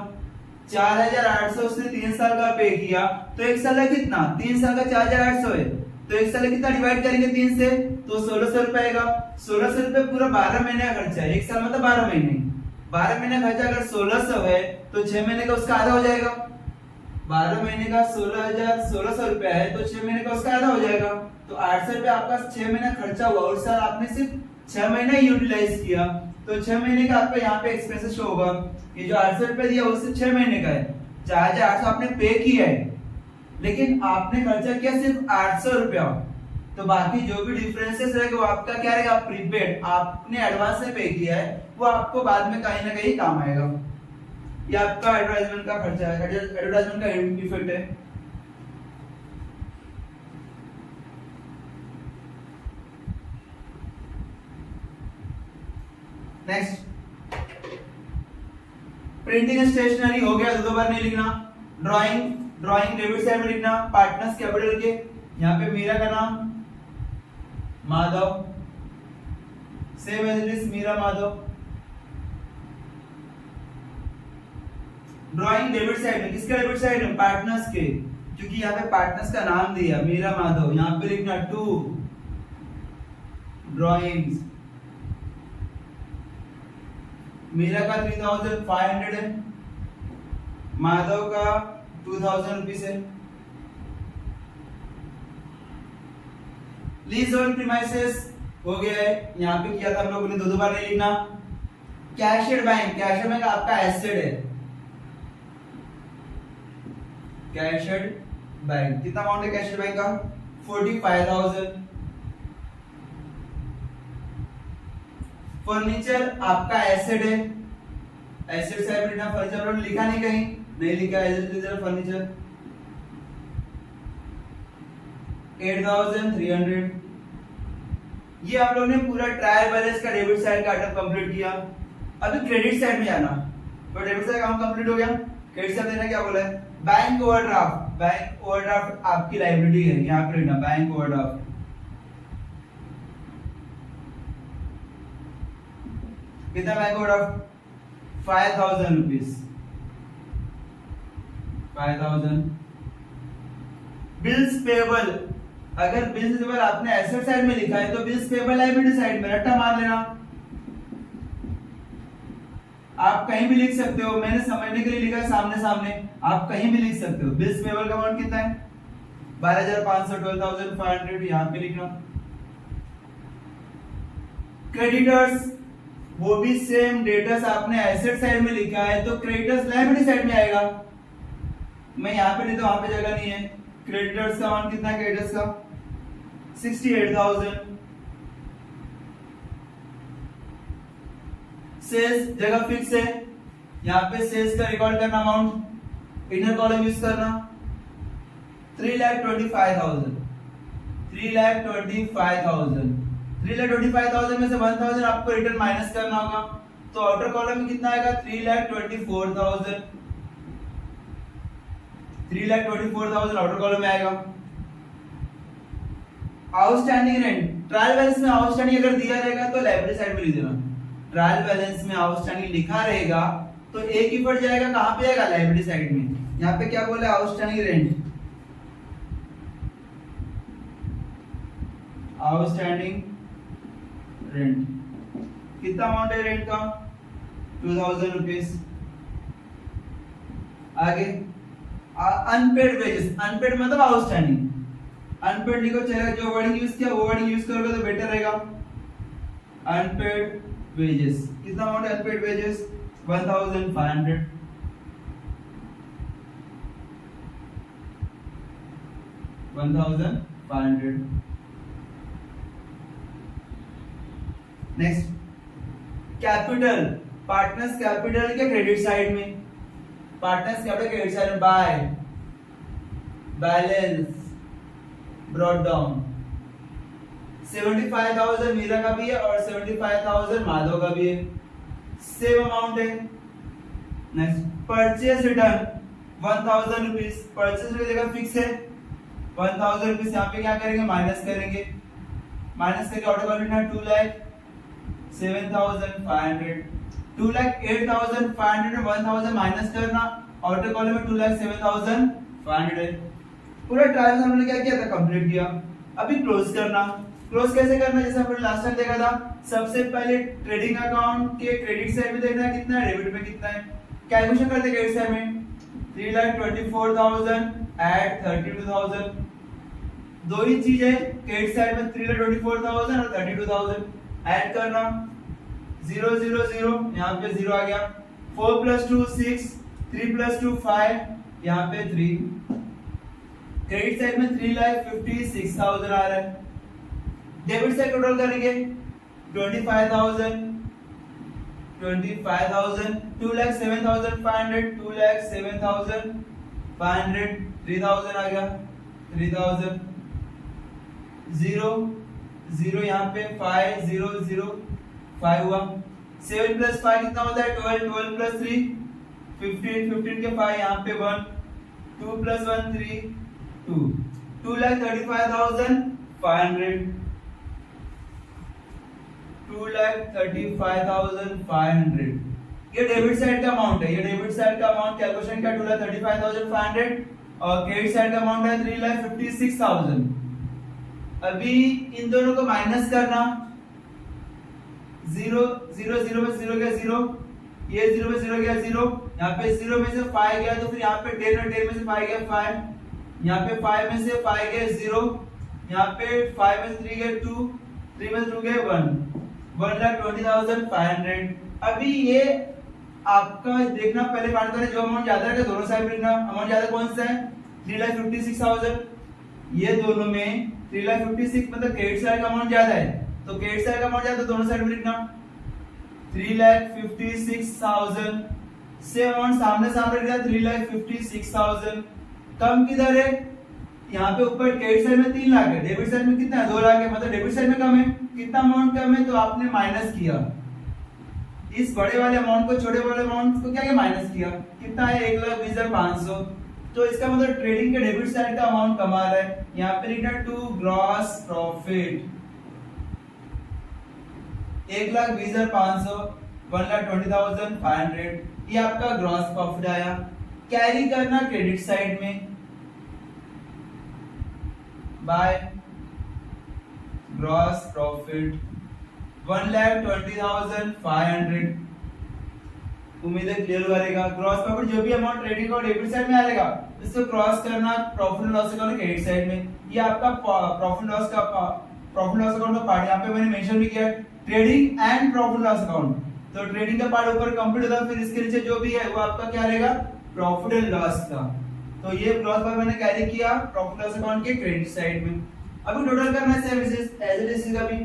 4800 उसने 3 साल का पे किया, तो 1 साल का कितना? 3 साल का 4800 है, तो 1 साल का कितना डिवाइड करेंगे 3 से? तो 1600 रुपए आएगा। 1600 रुपए पूरा 12 महीने का खर्चा है, 1 साल मतलब 12 महीने। 12 महीने का खर्चा अगर 1600 है तो 6 महीने का उसका आधा हो जाएगा। 12 महीने का 1600 रुपया है, तो 6 महीने का उसका आधा हो जाएगा। तो 800 रुपया आपका 6 महीने खर्चा हुआ, और सर आपने सिर्फ 6 महीने यूटिलाइज किया, तो 6 महीने का आपका यहाँ पे एक्सपेंसेस शो होगा। ये जो 800 रुपया दिया वो सिर्फ 6 महीने का है। 4800 आपने पे किया है, लेकिन आपने खर्चा किया सिर्फ 800 रुपया, तो बाकी जो भी डिफरेंसेस रहेगा वो आपका क्या रहेगा? प्रीपेड। आपने एडवांस में पे किया है, वो आपको बाद में कहीं ना कहीं काम आएगा। ये आपका एडवर्टाइजमेंट का खर्चा है, एडवर्टाइजमेंट का इफेक्ट है। नेक्स्ट, प्रिंटिंग स्टेशनरी हो गया, 2 बार नहीं लिखना। ड्राइंग डेबिट साइड में लिखना, पार्टनर्स कैपिटल के। यहाँ पे मीरा का नाम Madhav, same as it is Meera Madhav. Drawing debit side में, किसके डेबिट साइड में? पार्टनर्स के, क्योंकि यहाँ पे पार्टनर्स का नाम दिया मीरा माधव। यहाँ पे लिखना 2 ड्राइंग्स। मीरा का 3500 है, माधव का 2000 रुपीज है। लीज ऑन प्रीमाइसेस हो गया है, यहाँ पे किया था हम लोगों ने, दो बार नहीं लिखना। कैशियर बैंक आपका एसेट है। कैशियर बैंक कितना अमाउंट है कैशियर बैंक का? 45,000। फर्नीचर आपका एसेट है, एसेट साइड लिखना। फर्नीचर लिखा नहीं कहीं, नहीं लिखा है फर्नीचर। 8,300। ये आप लोगों ने पूरा ट्रायल बैलेंस का डेबिट साइड का आइटम कंप्लीट किया। अभी क्रेडिट साइड में जाना, तो डेबिट साइड काम कंप्लीट हो गया। क्रेडिट साइड देना क्या बोला है? Bank overdraft. बैंक ओवरड्राफ्ट आपकी लायबिलिटी है, यहाँ पे लिखना बैंक ओवरड्राफ्ट। कितना bank overdraft? 5,000 rupees. 5,000। Bills payable, अगर बिल्स पेबल आपने एसेट साइड में लिखा है तो बिल्स पेबल लायबिलिटी साइड में रट्टा मार लेना। आप कहीं भी लिख सकते हो, मैंने समझने के लिए लिखा है सामने सामने, आप कहीं भी लिख सकते हो। बिल्स पेबल का अमाउंट कितना है? 12,500, 12,500 यहाँ पे लिखना। क्रेडिटर्स, वो भी सेम, डेटर्स आपने एसेट साइड में लिखा है तो क्रेडिटर्स लायबिलिटी साइड में आएगा। मैं यहाँ पे नहीं तो वहां पे जगह नहीं है। क्रेडिटर्स का अमाउंट कितना है? क्रेडिटर्स का 68,000। सेल्स जगह फिक्स है, यहाँ पे सेल्स का रिकॉर्ड करना अमाउंट, इनर कॉलम यूज करना। 3,25,000। 3,25,000। 3,25,000 में से 1,000 आपको रिटर्न माइनस करना होगा, तो आउटर कॉलम में कितना आएगा? 3,24,000। 3,24,000 आउटर कॉलम में आएगा। आउटस्टैंडिंग रेंट, ट्रायल बैलेंस में आउटस्टैंडिंग अगर दिया रहेगा तो लायबिलिटी साइड में लिख देना। ट्रायल बैलेंस में आउटस्टैंडिंग लिखा रहेगा तो एक ही पड़ जाएगा, कहां पे आएगा? लायबिलिटी साइड में। यहाँ पे क्या बोला? Outstanding rent. आउटस्टैंडिंग रेंट कितना अमाउंट है रेंट का? 2,000 रुपीज। आगे अनपेड वेजेस, अनपेड मतलब आउटस्टैंडिंग। अनपेड लिखो, चलेगा, जो वर्डिंग यूज किया वो वर्डिंग यूज करोगे तो बेटर रहेगा। अनपेड वेजेस कितना अमाउंट है? Unpaid wages 1,500। Next capital, partners capital के क्रेडिट साइड में, पार्टनर्स कैपिटल क्रेडिट साइड में by balance brought down. 75,000 Meera का भी है और 75,000 माधव का भी है, सेम अमाउंट है। Next purchase return 1,000 rupees. Purchase की जगह फिक्स है 1,000 रुपीज, यहाँ पे क्या करेंगे? माइनस करेंगे। माइनस करके ऑर्डर कर लेना 2,07,500। 2,08,500 में 1,000 माइनस करना, आउटर कॉलम में 2,07,500 है। पूरा ट्रायल हमने क्या किया था? कंप्लीट किया। अभी क्लोज करना। क्लोज कैसे करना? जैसे हमने लास्ट टाइम देखा था, सबसे पहले ट्रेडिंग अकाउंट के क्रेडिट साइड में देखना कितना है, डेबिट में कितना है। कैलकुलेशन करते क्रेडिट साइड में 3,24,000 ऐड 32,000। दो ही चीज है क्रेडिट साइड में, 3,24,000 और 32,000 ऐड करना। 0 0 0 यहाँ पे 0 आ गया। 4 + 2 6, 3 + 2 5, यहाँ पे 3। क्रेडिट साइड में 3,56,000 आ रहा है। डेबिट साइड टोटल करेंगे 25,000, 2,07,500, 2,07,500, 3,000 आ गया, 3,000। 0 0 यहाँ पे 5 0 0 5 हुआ। 7 + 5 कितना होता है? 12, 12 + 3 15, 15 के 5 यहाँ पे 1, 2 + 1 3 2, 2,35,500, 2,35,500। ये डेबिट साइड का अमाउंट है। ये डेबिट साइड का अमाउंट कैलकुलेशन का 2,35,500 और क्रेडिट साइड का अमाउंट है 3,56,000। अभी इन दोनों को माइनस करना। 0 0 0 में 0 गया 0, ये 0 में 0 गया 0, यहाँ पे 0 में से 5 गया तो फिर यहाँ पे 10 और 10 में से 5 गया 5, यहाँ पे 5 में से 5 गया 0, यहाँ पे 5 में से 3 गए 2, 3 में से 2 गए 1, 1,20,500। अभी ये आपका देखना, पहले फाइंड करें जो अमाउंट ज्यादा है दोनों साइड में लिखना। अमाउंट ज्यादा कौन सा है? 3,56,000। ये दोनों में 3,56,000 मतलब क्रेडिट साइड का अमाउंट ज्यादा है, तो क्रेडिट साइड का अमाउंट ज्यादा तो दोनों साइड में लिखना। 3,56,000 से अमाउंट सामने सामने लिखा 3,56,000। कम किधर है? यहाँ पे ऊपर क्रेडिट साइड में 3 लाख है, डेबिट साइड में कितना है? 2 लाख है, मतलब डेबिट साइड में कम है। कितना अमाउंट कम है? तो आपने माइनस किया इस बड़े वाले अमाउंट को छोटे वाले अमाउंट को, क्या माइनस किया। कितना है? 1,20,500। तो इसका मतलब ट्रेडिंग के डेबिट साइड का अमाउंट कमा रहा है। यहाँ पे लिखना टू ग्रॉस प्रॉफिट 1,20,500, 1,20,500, ये आपका ग्रॉस प्रॉफिट आया। कैरी करना क्रेडिट साइड में बाय ग्रॉस प्रॉफिट 1,20,500। उम्मीद है क्लियर हुआ रहेगा। ग्रॉस प्रॉफिट जो भी अमाउंट ट्रेडिंग और डेबिट साइड में आएगा इसको क्रॉस करना profit loss account credit side में। ये आपका प्रॉफिट लॉस अकाउंट का पार्ट यहाँ पे मैंने मेंशन भी किया, trading and profit loss account. तो ट्रेडिंग का पार्ट ऊपर कंप्लीट होता है, फिर इसके नीचे जो भी है वो आपका क्या रहेगा? प्रॉफिट एंड लॉस का। तो ये ग्रॉस प्रॉफिट मैंने कैरी किया प्रॉफिट लॉस अकाउंट के क्रेडिट साइड में। अभी टोटल करना है सेम एज इट इज का भी।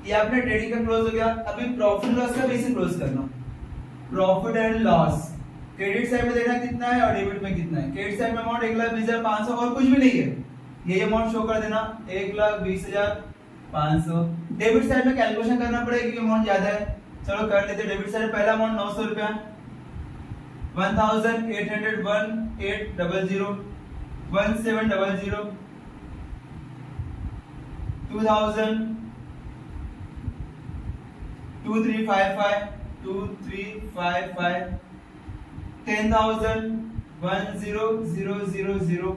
ये आपने ट्रेडिंग का क्लोज हो गया। अभी प्रॉफिट लॉस का बेसिक क्लोज करना। Profit and loss credit side में देखना कितना है और डेबिट में कितना है। क्रेडिट साइड में अमाउंट 1,20,500 और कुछ भी नहीं है, ये अमाउंट शो कर देना 1,20,500। डेबिट साइड में कैलकुलेशन करना पड़ेगा क्योंकि अमाउंट ज्यादा है। चलो कर लेते हैं। डेबिट साइड में पहला अमाउंट 900 रुपया, 1,800, 1,800, 1,700, 2,000, 2,355, 2,355, 10,000, 1,000,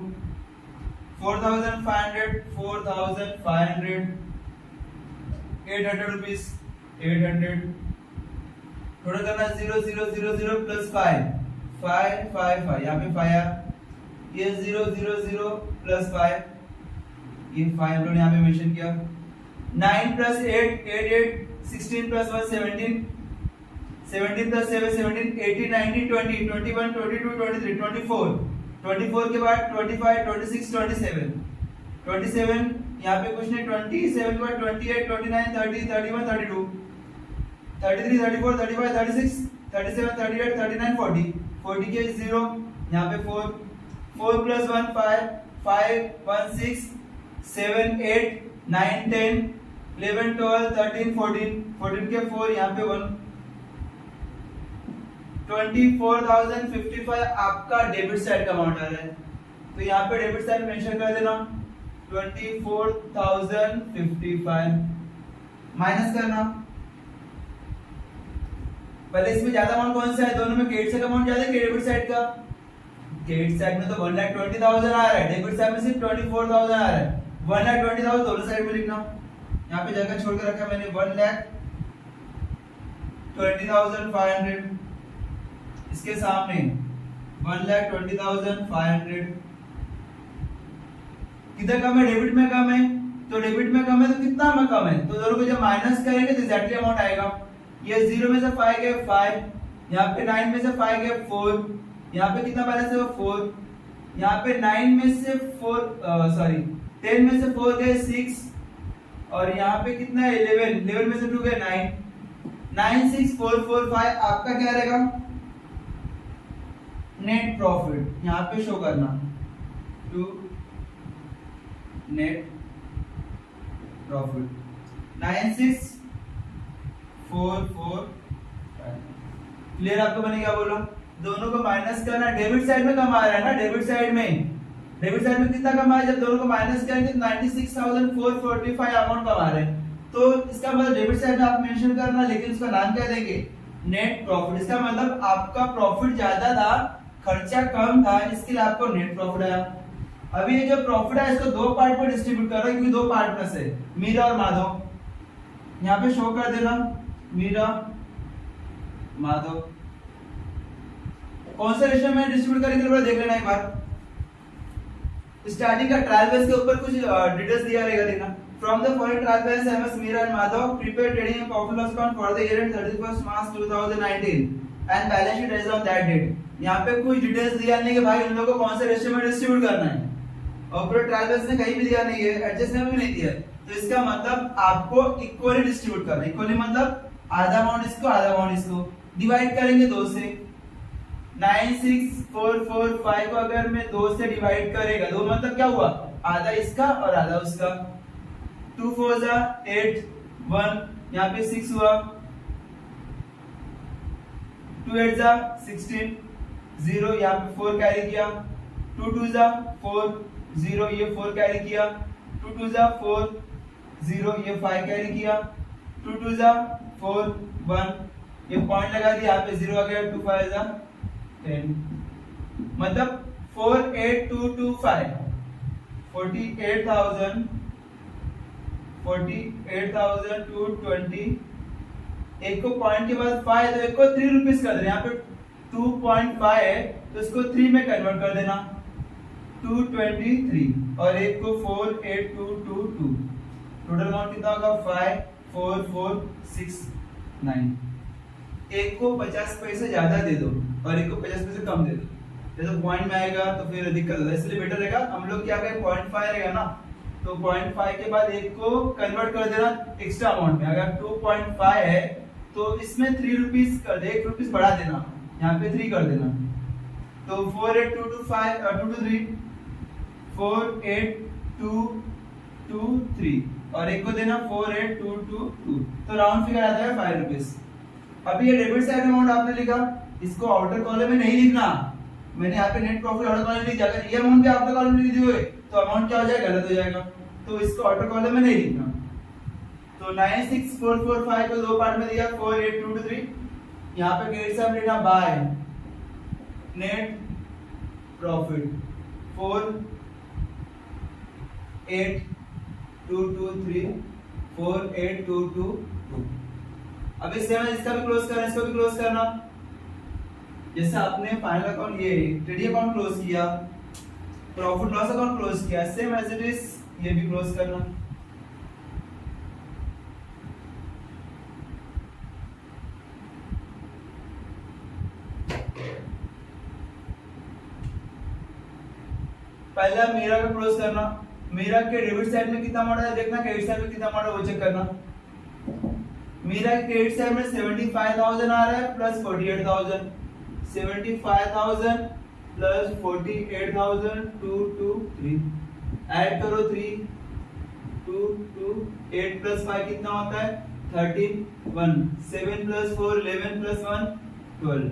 4,500, 4,500, 800 रुपीस, 800। थोड़ा करना 0,000 प्लस 5, 555, यहाँ पे 5 आया। ये 0,000 प्लस 5, ये 5 हम लोग यहाँ पे मेंशन किया। 9 प्लस 8, 8, 8, 16 प्लस 1, 17, 17 प्लस 7, 17, 18, 19, 20, 21, 22, 23, 24, 24 के बाद 25, 26, 27, 27 यहाँ पे कुछ नहीं, 27 के बाद 28, 29, 30, 31, 32, 33, 34, 35, 36, 37, 38, 39, 40, 40 के 0 यहाँ पे 4, 4 प्लस 1, 5, 5, 1, 6, 7, 8, 9, 10, 11, 12, 13, 14, 14 के 4 यहाँ पे 1, 24,055 आपका डेबिट साइड का अमाउंट आ रहा है। तो यहाँ पे डेबिट साइड मेंशन कर देना 24,055 माइनस करना। पहले इसमें ज्यादा अमाउंट कौन सा है? दोनों में क्रेडिट साइड का अमाउंट ज्यादा है कि डेबिट साइड का? क्रेडिट साइड में तो 1,20,000 आ रहा है, डेबिट साइड में सिर्फ 24,000 आ रहा है। 1,20,000 दोनों साइड में लिखना। यहाँ पे जगह छोड़ के रखा मैंने 1,20,500, इसके सामने 1,20,500। किधर कम है? डेबिट में कम है। तो डेबिट में कम है तो कितना में कम है? तो दोनों को जब माइनस करेंगे तो एग्जैक्टली अमाउंट आएगा। ये 0 में से 5 गए 5, यहाँ पे 9 में से 5 गए 4, यहाँ पे कितना बैलेंस है? 4, यहाँ पे 9 में से 4 सॉरी 10 में से 4 गए 6, और यहाँ पे कितना है? 11, 11 में से 2 गए 9, 9, 6, 4, 4, 5 आपका क्या रहेगा? नेट प्रॉफिट यहाँ पे शो करना टू नेट प्रॉफिट 96,445। क्लियर आपको मैंने क्या बोला? दोनों को माइनस करना। डेबिट साइड में कम आ रहा है ना, डेबिट साइड में कितना कम आ रहा है? जब दोनों को माइनस करेंगे तो 96,445 अमाउंट कम आ रहा है। तो इसका मतलब डेबिट साइड में आप मेंशन करना, लेकिन इसका नाम क्या देंगे? Net profit. इसका मतलब आपका प्रॉफिट ज्यादा था, खर्चा कम था, इसके लिए आपको नेट प्रॉफिट आया। अभी ये जो प्रॉफिट है इसको दो पार्ट में डिस्ट्रीब्यूट कर रहा है, क्योंकि दो पार्ट में से मीरा और माधव यहाँ पे शो कर देना। मीरा माधव कौन से रेशियो में डिस्ट्रीब्यूट करेंगे देख लेना एक बार। स्टार्टिंग का ट्रायल बैलेंस के ऊपर कुछ डिटेल्स दिया रहेगा, देखना। From the following trial balance MS Meera and Madhav prepare trading and profit loss account for the year end 31st March 2019 and balance sheet as on that date. यहाँ पे कुछ डिटेल्स दिया नहीं कि भाई उन लोगों को कौन से रेशियो में डिस्ट्रीब्यूट करना है, और पूरे ट्रायल बैलेंस में कहीं भी दिया नहीं है, एडजस्टमेंट भी नहीं दिया है। तो इसका मतलब आपको इक्वली डिस्ट्रीब्यूट करना है। इक्वली मतलब आधा अमाउंट इसको, आधा अमाउंट इसको। डिवाइड करेंगे 2 से। 96445 को अगर मैं 2 से डिवाइड करेगा, 2 मतलब क्या हुआ, आधा इसका और आधा उसका। 2 4 जा 8 1, यहाँ पे 6 हुआ। 2 8 जा 16 0, यहाँ पे 4 कैरी किया। 2 2 जा 4 0, ये 4 कैरी किया। 2 2 जा 4 0, ये 5 कैरी किया। 2 2 जा 4 1, ये पॉइंट लगा दिया, यहाँ पे 0 आ गया। 2 5 जा 10, मतलब 48225 48,220। एक को पॉइंट के बाद 5 तो एक को 3 रुपीज कर देना। यहाँ पे 2.5 है तो इसको 3 में कन्वर्ट कर देना, 223। और एक को 48222, टोटल अमाउंट कितना होगा 54469। एक को 50 पैसे ज्यादा दे दो और एक को 50 पैसे कम दे दो, जैसे पॉइंट में आएगा तो फिर दिक्कत होगा, इसलिए बेटर रहेगा हम लोग क्या करें, 0.5 रहेगा ना, तो 0.5 के बाद एक को कन्वर्ट कर देना एक्स्ट्रा अमाउंट में। अगर 2.5 है तो इसमें 3 रुपीज कर दे, 1 रुपीज बढ़ा देना, यहाँ पे 3 कर देना। तो 48223 48223 और एक को देना 48222, तो राउंड फिगर आता है 5 रुपीज। अभी ये डेबिट साइड अमाउंट आपने लिखा, इसको आउटर कॉलम में नहीं लिखना। मैंने यहाँ पे नेट प्रॉफिट आउटर कॉलम में लिख दिया, अगर ये अमाउंट भी आउटर कॉलम में लिख दिए तो अमाउंट क्या हो जाएगा, गलत हो जाएगा, तो इसको आउटर कॉलम में नहीं लिखना। तो 96445 को 2 पार्ट में दिया, 48223। यहाँ पे क्रेडिट साइड लिखना बाय नेट प्रॉफिट 48223 48222। अब इस सेम इसका भी क्लोज करना, इसको भी क्लोज करना। जैसे आपने फाइनल अकाउंट ये ट्रेडिंग अकाउंट क्लोज किया, प्रॉफिट लॉस अकाउंट क्लोज किया, सेम एज इट इज ये भी क्लोज करना। पहला मीरा का क्लोज करना। मीरा के डेबिट साइड में कितना अमाउंट है देखना, क्रेडिट साइड में कितना अमाउंट है वो चेक करना। मीरा के क्रेडिट साइड में 75,000 आ रहा है प्लस 48,000, 75,000 प्लस 48,000 2 2 3, ऐड करो 3 2 2 8 प्लस 5 कितना होता है 13 1, 7 प्लस 4 11 प्लस 1 12,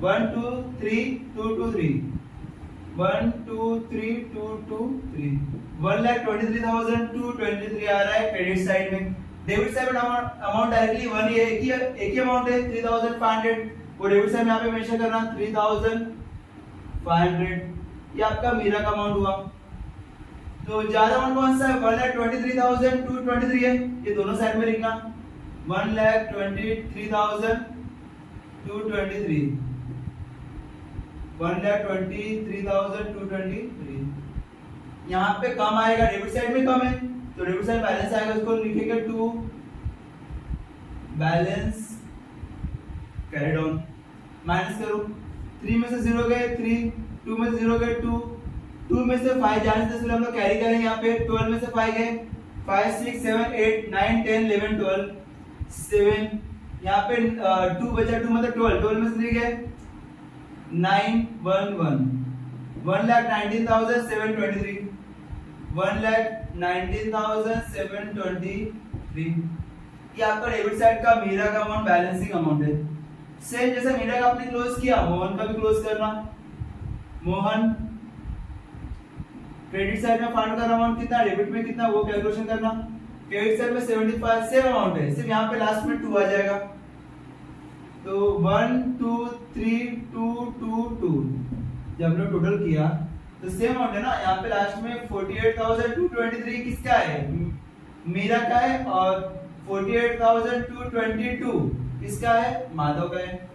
1 2 3 2 2 3, 1 2 3 2 2 3, 1,23,223 आ रहा है क्रेडिट साइड में। डेबिट साइड में अमाउंट डायरेक्टली वन ही है, एक ही अमाउंट है 3,500, वो डेबिट साइड में यहाँ पे मेंशन करना 3,500, ये आपका मीरा का अमाउंट हुआ। तो ज्यादा अमाउंट कौन सा है, 1,23,223 है, ये दोनों साइड में लिखना 1,23,223, 1,23,223। यहाँ पे कम आएगा, डेबिट साइड में कम है तो डेबिट साइड बैलेंस आएगा, उसको लिखेंगे 2 बैलेंस कैरी डाउन, माइनस करो 3 में से 0 गए 3, 2 में से 0 गए 2, 2 में से 5 जाने से हम लोग कैरी करेंगे, यहाँ पे 12 में से 5 गए 5 6 7 8 9 10 11 12 7, यहाँ पे 2 बचा 2 मतलब 12 में से 3 गए 9 1 1, 1,19,723, 1,19,723। ये आपका डेबिट साइड का मीरा का अमाउंट बैलेंसिंग अमाउंट है। सेम जैसे मीरा का आपने क्लोज किया, मोहन का भी क्लोज करना। मोहन क्रेडिट साइड में फंड का अमाउंट कितना, डेबिट में कितना, वो कैलकुलेशन करना। क्रेडिट साइड में 75 सेम अमाउंट है, सिर्फ यहाँ पे लास्ट में 2 आ जाएगा, तो 1 2 3 2 2 2। जब हमने टोटल किया तो सेम अमाउंट है ना, यहाँ पे लास्ट में 48,223 किसका है, मीरा का है, और 48,222 किसका है, माधव का है।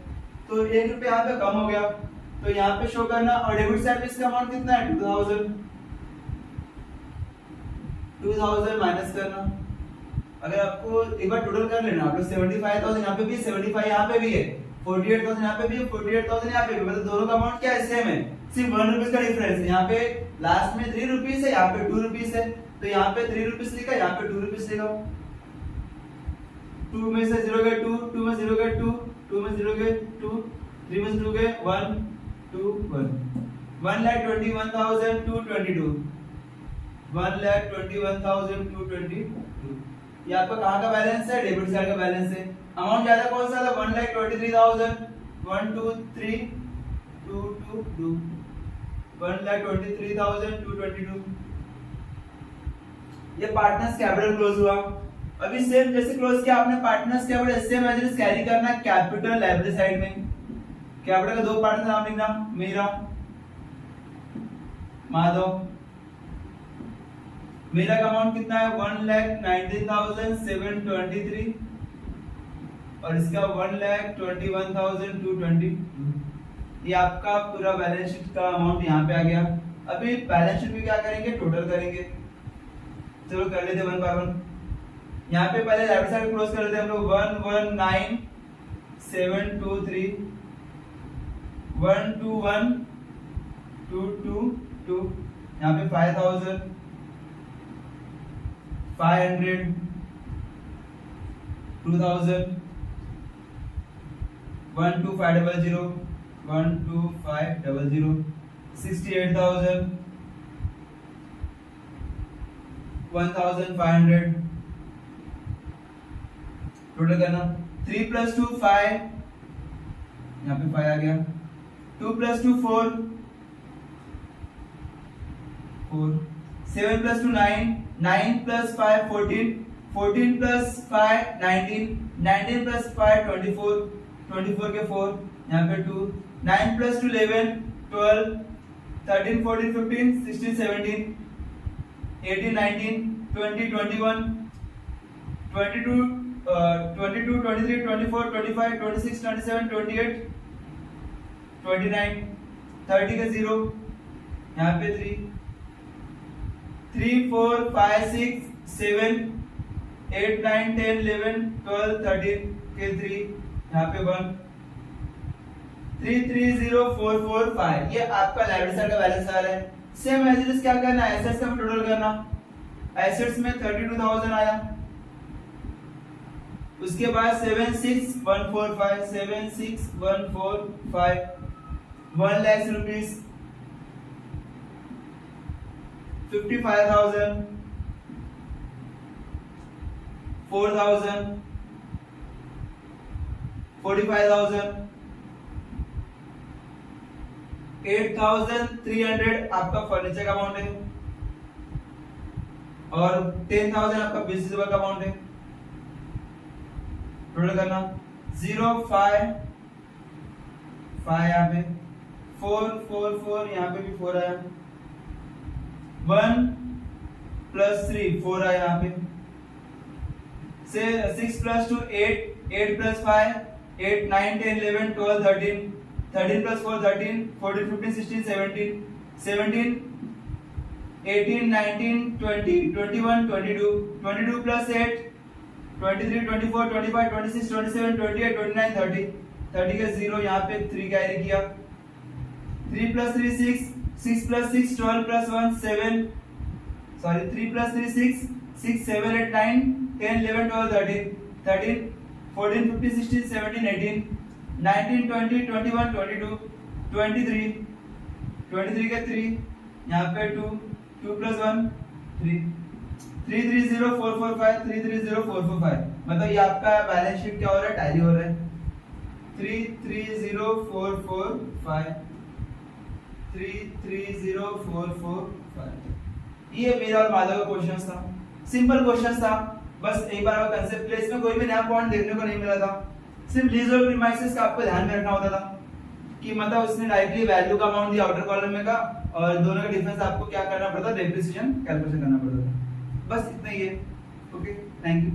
तो 1 रुपया यहाँ पे कम हो गया, तो यहाँ पे शो करना। और डेबिट साइड पे इसका अमाउंट कितना है 2,000, 2000 माइनस करना। अगर आपको एक बार टोटल कर लेना आप लोग, 75,000 यहाँ पे भी है, 75 यहाँ पे भी है, 48,000 यहाँ पे भी है, 48,000 यहाँ पे भी, मतलब दोनों का अमाउंट क्या है, सेम है, सिर्फ 1 रुपीज का डिफरेंस है। यहाँ पे लास्ट में 3 रुपीज है, यहाँ पे 2 रुपीज है, तो यहाँ पे 3 रुपीज लिखा, यहाँ पे 2 रुपीज लिखा। 2 में से 0 गए 2, 2 में 0 गए 2, 2 में 0 गए 2, 3 में 2 गए 1 2 1, 1,21,222, 1,21,222। ये आपका कहाँ का बैलेंस है, डेबिट साइड का बैलेंस है। अमाउंट ज्यादा कौन सा था, 1,23,000, 1 2 3 2 2 2, 1,23,222। ये पार्टनर्स कैपिटल क्लोज हुआ। अभी सेम जैसे क्लोज किया आपने partners capital, same as carry करना कैपिटल लायबिलिटी साइड में। कैपिटल का दो पार्टनर नाम लिखना, मीरा माधव। मीरा का अमाउंट कितना है, 1,19,723 और इसका 1,21,220। ये आपका पूरा बैलेंस शीट का अमाउंट यहाँ पे आ गया। अभी बैलेंस शीट में क्या करेंगे, टोटल करेंगे। चलो कर लेते वन बाय वन। यहाँ पे पहले लायबिलिटी साइड क्लोज कर लेते हैं हम लोग, 119,723, 121,222, यहाँ पे 5,000, 500, 2,000, 12500, 12500, 68,000, 1,500। टोटल करना, 3 + 2 5, यहाँ पे 5 आ गया, 2 + 2 4, 4, 7 + 2 9, 9 + 5 14, 14 + 5 19, 19 + 5 24, 24 के 4, यहाँ पे 2, 9 + 2 11, 12, 13 14 15 16 17 18 19 20 21 22 22 23 24 25 26 27 28 29 30 के 0, यहाँ पे 3, 3 4 5 6 7 8 9 10 11 12 13 के 3, यहाँ पे 1, 330,445। ये आपका लायबिलिटी साइड का बैलेंस आ रहा है। सेम एज क्या करना है, एसेट्स का टोटल करना। एसेट्स में 32,000 आया, उसके बाद 76,145, 76,145, 1 लाख रुपीस, 55,000, 4,000, 45,000, 8,300 आपका फर्नीचर का अमाउंट है और 10,000 आपका बिजनेस का अमाउंट है। टोटल करना, 0 5 5 यहाँ पे, 4 4 4 यहाँ पे भी 4 आया, 1 + 3 4 आया यहाँ पे, से 6 + 2 8, 8 + 5 8 9 10 11 12 13, 13 + 4 13, 14 15 16 17 17 18 19 20 21 22, 22 + 8 23 24 25 26 27 28 29 30, 30 के 0, यहाँ पे 3 कैरी किया, 3 + 3 6, 6 + 6 12 + 1 7, सॉरी 3 + 3 6, 6 7 8 9 10 11 12 13 13 14 15 16 17 18 19 20 21 22 23, 23 के 3, यहाँ पे 2 2 + 1 3, 330,445, 330,445। मतलब ये आपका बैलेंस शीट क्या हो रहा है, टैली हो रहा है। 330,445, 330,445। ये मेरा और माधव का क्वेश्चन था, सिंपल क्वेश्चन था। बस एक बार आपका कंसेप्ट प्लेस में कोई भी नया पॉइंट देखने को नहीं मिला था। सिर्फ लीज और प्रीमाइसेस का आपको ध्यान में रखना होता था कि मतलब उसने डायरेक्टली वैल्यू का अमाउंट दिया आउटर कॉलम में का, और दोनों का डिफरेंस आपको क्या करना पड़ता, डेप्रिसिएशन कैलकुलेशन करना पड़ता था। बस इतना ही है। Okay, thank you.